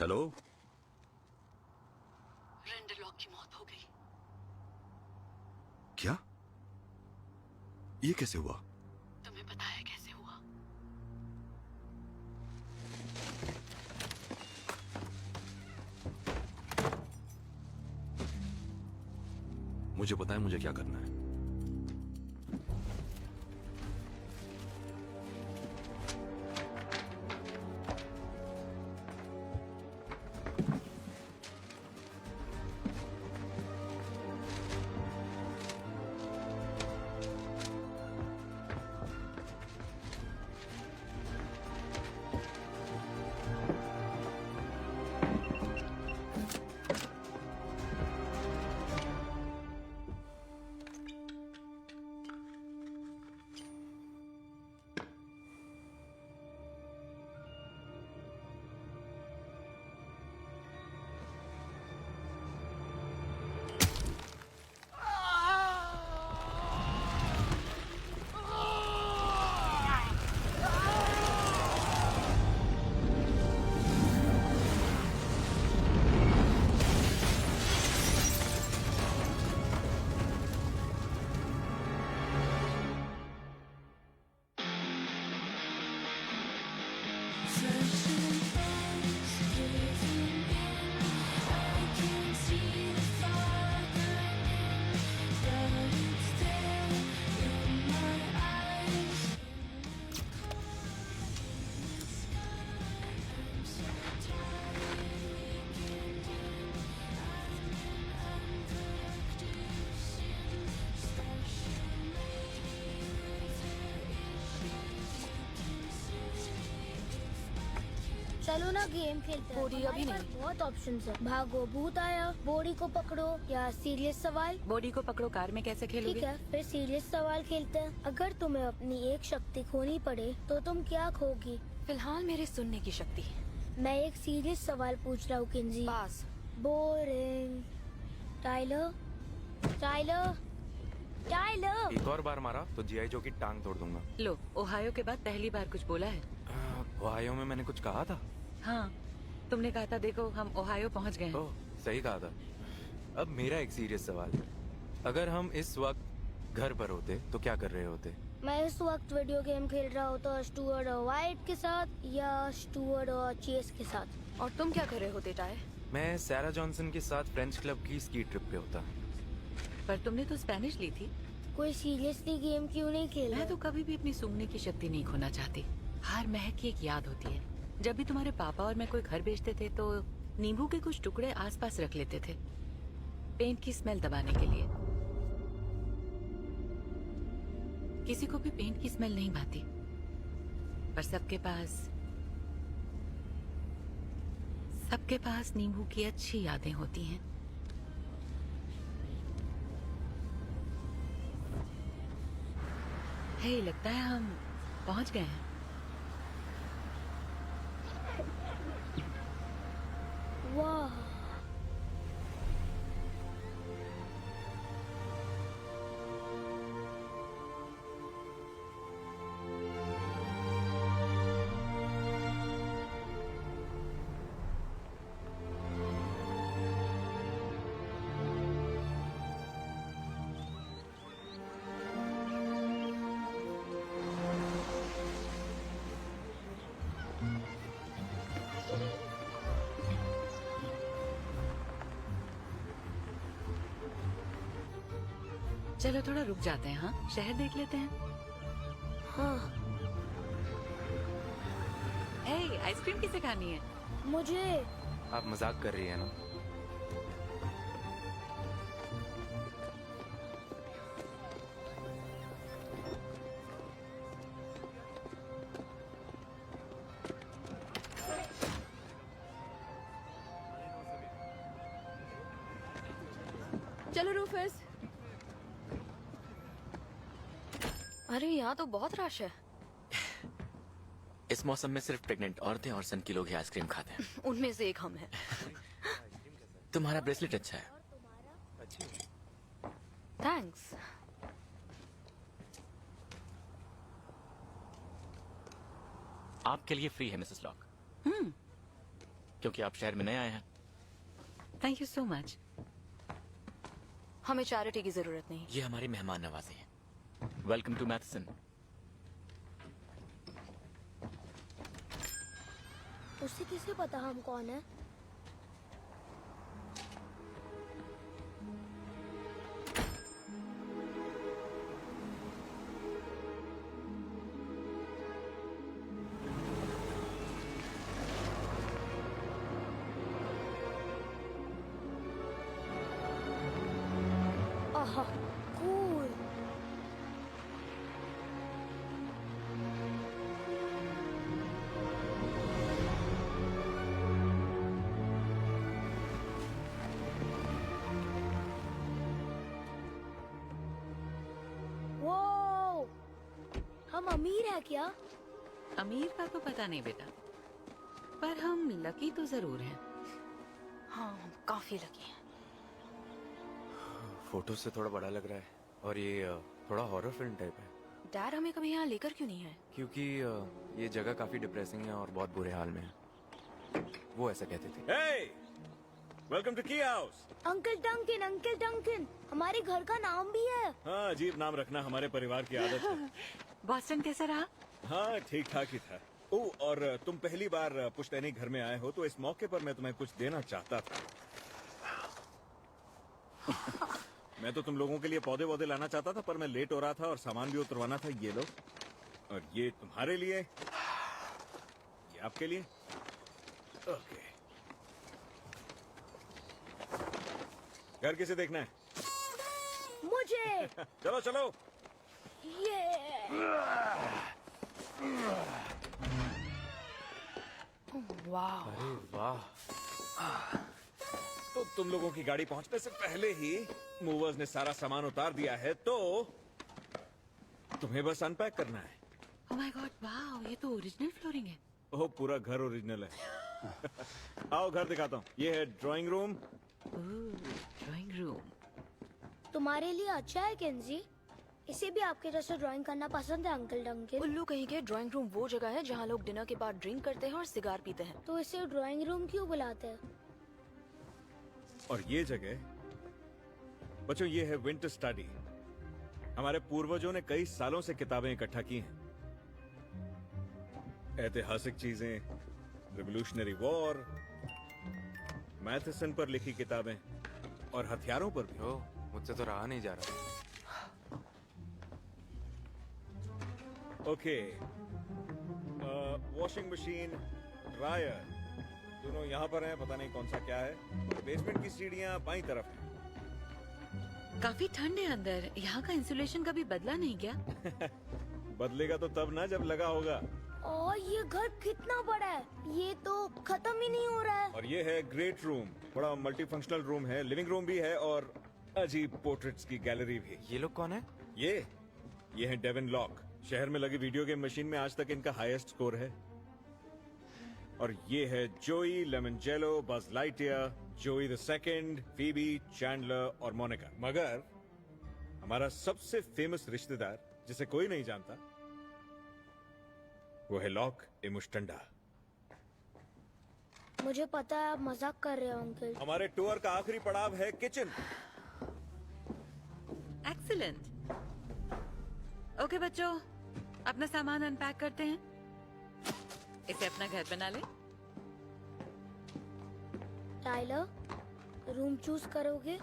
Hello. रेंडरलॉक की मौत हो गई। क्या? ये कैसे हुआ? तुम्हें पता है कैसे हुआ? मुझे पता है मुझे क्या करना है। चलो ना गेम खेलते हैं। बॉडी अभी हमारे पास नहीं। बहुत ऑप्शंस है। भागो भूत आया, बॉडी को पकड़ो, या सीरियस सवाल। बॉडी को पकड़ो कार में कैसे खेलोगे? ठीक है, फिर सीरियस सवाल खेलते हैं। अगर तुम्हें अपनी एक शक्ति खोनी पड़े तो तुम क्या खोगी? फिलहाल मेरे सुनने की शक्ति। मैं एक सीरियस सवाल पूछ रहा हूँ किंजी। Pass. Boring. Tyler, Tyler, Tyler. एक और बार मारा तो जीआई जो की टांग तोड़ दूंगा। लो, ओहायो के बाद पहली बार कुछ बोला है। ओहायो में मैंने कुछ कहा था? हाँ, तुमने कहा था देखो हम ओहायो पहुंच गए हैं। ओह, सही कहा था। अब मेरा एक सीरियस सवाल, अगर हम इस वक्त घर पर होते तो क्या कर रहे होते? मैं इस वक्त वीडियो गेम खेल रहा होता स्टुअर्ट और वाइट के साथ, या स्टुअर्ट और चेस के साथ। और तुम क्या कर रहे होते टाय? मैं सैरा जॉनसन के साथ फ्रेंच क्लब की स्की ट्रिप पे होता। पर तुमने तो स्पेनिश ली थी। कोई सीरियसली गेम क्यों नहीं खेल रहा? मैं तो कभी भी अपनी सूंघने की शक्ति नहीं खोना चाहती। हर महक की एक याद होती है। जब भी तुम्हारे पापा और मैं कोई घर बेचते थे तो नींबू के कुछ टुकड़े आसपास रख लेते थे, पेंट की स्मेल दबाने के लिए। किसी को भी पेंट की स्मेल नहीं भाती, पर सबके पास नींबू की अच्छी यादें होती हैं। हे, लगता है हम पहुंच गए हैं। वाह, चलो थोड़ा रुक जाते हैं। हाँ, शहर देख लेते हैं। हाँ। हे, आइसक्रीम किसे खानी है? मुझे। आप मजाक कर रही है ना? चलो रूफस। अरे यहाँ तो बहुत रश है। इस मौसम में सिर्फ प्रेग्नेंट औरतें और सन की लोग ही आइसक्रीम खाते हैं। उनमें से एक हम हैं। तुम्हारा ब्रेसलेट अच्छा है। थैंक्स। आपके लिए फ्री है मिसेस लॉक। क्योंकि आप शहर में नए आए हैं। Thank you so much. हमें चैरिटी की जरूरत नहीं। ये हमारी मेहमान नवाजी है। Welcome to Matheson. उसे किसे पता हम कौन है? आहा, कूल। वो हम अमीर है क्या? अमीर का तो पता नहीं बेटा, पर हम लकी तो जरूर हैं। हाँ, हम काफी लकी हैं। फोटो से थोड़ा बड़ा लग रहा है और ये थोड़ा हॉरर फिल्म टाइप है। डैड हमें कभी यहाँ लेकर क्यों नहीं है? क्योंकि ये जगह काफी डिप्रेसिंग है और बहुत बुरे हाल में है, वो ऐसा कहते थे। Hey! Welcome to Key House. Uncle Dunkin, हमारे घर का नाम भी है। हाँ, अजीब नाम रखना हमारे परिवार की आदत है। बॉस्टन कैसा रहा? हाँ, ठीक ठाक ही था। ओह, और तुम पहली बार पुश्तैनी घर में आए हो तो इस मौके पर मैं तुम्हें कुछ देना चाहता था। मैं तो तुम लोगों के लिए पौधे वौधे लाना चाहता था, पर मैं लेट हो रहा था और सामान भी उतरवाना था। ये लो, और ये तुम्हारे लिए, ये आपके लिए। ओके, घर किसे देखना है? मुझे। चलो चलो। ये वाह, अरे वाह। तो तुम लोगों की गाड़ी पहुंचने से पहले ही मूवर्स ने सारा सामान उतार दिया है, तो तुम्हें बस अनपैक करना है। ओह माय गॉड, वाओ, ये तो ओरिजिनल फ्लोरिंग है। ओह, पूरा घर ओरिजिनल है। आओ घर दिखाता हूँ। ये है ड्राइंग रूम। ड्राइंग रूम तुम्हारे लिए अच्छा है केंजी। इसे भी आपके जैसे ड्राइंग करना पसंद है अंकल डंकिन। उल्लू कहीं के ड्राइंग रूम वो जगह है जहाँ लोग डिनर के बाद ड्रिंक करते हैं और सिगार पीते हैं। तो इसे ड्राइंग रूम क्यों बुलाते हैं? और ये जगह, बच्चों, ये है विंटर स्टडी। हमारे पूर्वजों ने कई सालों से किताबें इकट्ठा की हैं। ऐतिहासिक चीजें, रिवोल्यूशनरी वॉर, मैथसन पर लिखी किताबें और हथियारों पर भी। ओ, मुझसे तो रहा नहीं जा रहा। ओके, वॉशिंग मशीन, ड्रायर, दोनों यहाँ पर हैं। पता नहीं कौन सा क्या है। और बेसमेंट की सीढ़ियाँ बाईं तरफ हैं। काफी ठंड है अंदर। यहाँ का इंसुलेशन कभी बदला नहीं क्या? बदलेगा तो तब ना जब लगा होगा। और ये घर कितना बड़ा है, ये तो खत्म ही नहीं हो रहा है। और ये है ग्रेट रूम, बड़ा मल्टी फंक्शनल रूम है। लिविंग रूम भी है और अजीब पोर्ट्रेट्स की गैलरी भी। ये लोग कौन है? ये है डेविन लॉक। शहर में लगी वीडियो गेम मशीन में आज तक इनका हाईएस्ट स्कोर है। और ये है जोई, लेमनजेलो, बज लाइटियर, जोई द सेकंड, फीबी, चैंडलर और मोनिका। मगर हमारा सबसे फेमस रिश्तेदार, जिसे कोई नहीं जानता, वो है लॉक इमुस्टंडा। मुझे पता है आप मजाक कर रहे हो अंकल। हमारे टूर का आखिरी पड़ाव है किचन। एक्सीलेंट। ओके बच्चों, अपना सामान अनपैक करते हैं। इसे अपना घर बना ले। टाइलर, रूम चूज करोगे?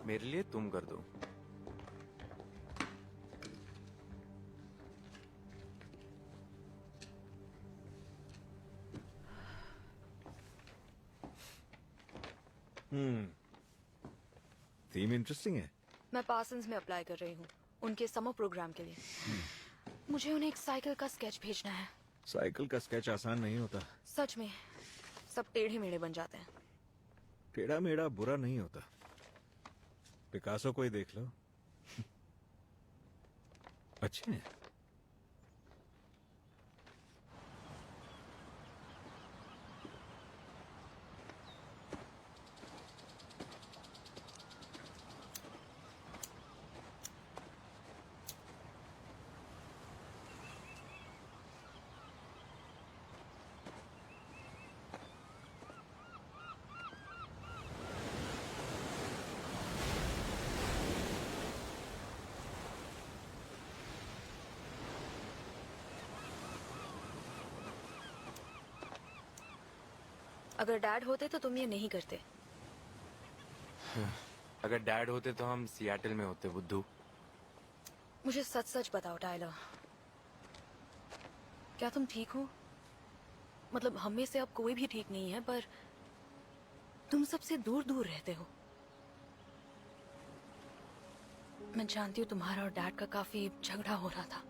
मेरे लिए तुम कर दो। थीम इंटरेस्टिंग है। मैं पार्सन्स में अप्लाई कर रही हूँ उनके समर प्रोग्राम के लिए। मुझे उन्हें एक साइकिल का स्केच भेजना है। साइकिल का स्केच आसान नहीं होता। सच में, सब टेढ़े मेढ़े बन जाते हैं। टेढ़ा मेढ़ा बुरा नहीं होता। पिकासो को ही देख लो। अच्छे हैं। अगर डैड होते तो तुम ये नहीं करते। अगर डैड होते तो हम सियाटल में होते बुद्धू। मुझे सच सच बताओ टाइलर, क्या तुम ठीक हो? मतलब हम में से अब कोई भी ठीक नहीं है, पर तुम सबसे दूर दूर रहते हो। मैं जानती हूँ तुम्हारा और डैड का काफी झगड़ा हो रहा था।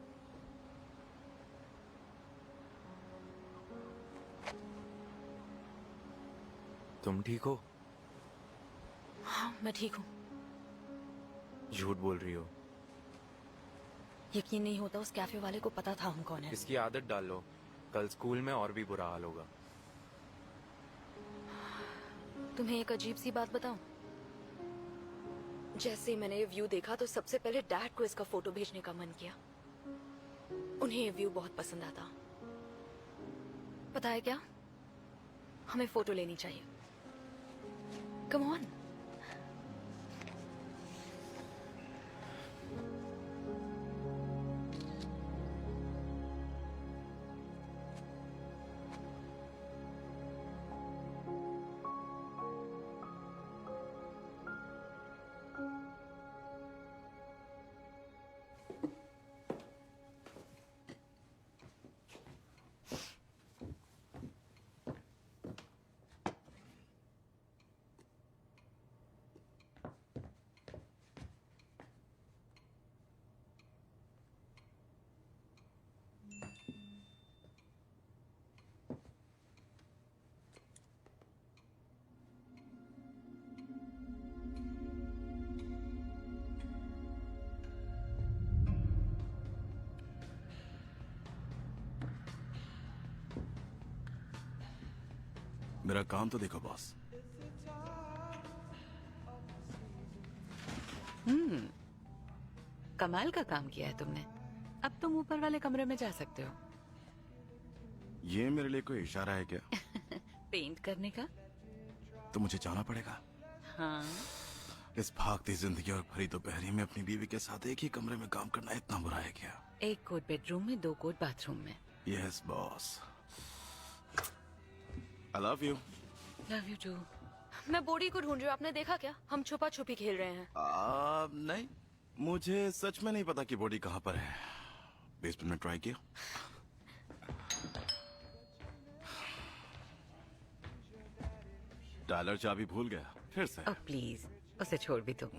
तुम ठीक हो? हाँ मैं ठीक हूँ। झूठ बोल रही हो। यकीन नहीं होता उस कैफे वाले को पता था हम कौन है। इसकी आदत डाल लो, कल स्कूल में और भी बुरा हाल होगा। तुम्हें एक अजीब सी बात बताऊं? जैसे ही मैंने ये व्यू देखा तो सबसे पहले डैड को इसका फोटो भेजने का मन किया। उन्हें ये व्यू बहुत पसंद आता। पता है क्या, हमें फोटो लेनी चाहिए। Come on. मेरा काम तो देखो बॉस। कमाल का काम किया है तुमने। अब तुम ऊपर वाले कमरे में जा सकते हो। ये मेरे लिए कोई इशारा है क्या? पेंट करने का। तो मुझे जाना पड़ेगा। हाँ। इस भागती जिंदगी और भरी दोपहरी में अपनी बीवी के साथ एक ही कमरे में काम करना इतना बुरा है क्या? एक कोट बेडरूम में, 2 कोट बाथरूम में। Yes boss. I love you. Love you too. मैं बॉडी को ढूंढ रही हूँ, आपने देखा क्या? हम छुपा छुपी खेल रहे हैं। नहीं, मुझे सच में नहीं पता कि बॉडी कहाँ पर है। बेसमेंट में ट्राई किया। टाइलर चाबी भूल गया फिर से। प्लीज उसे छोड़ भी दो।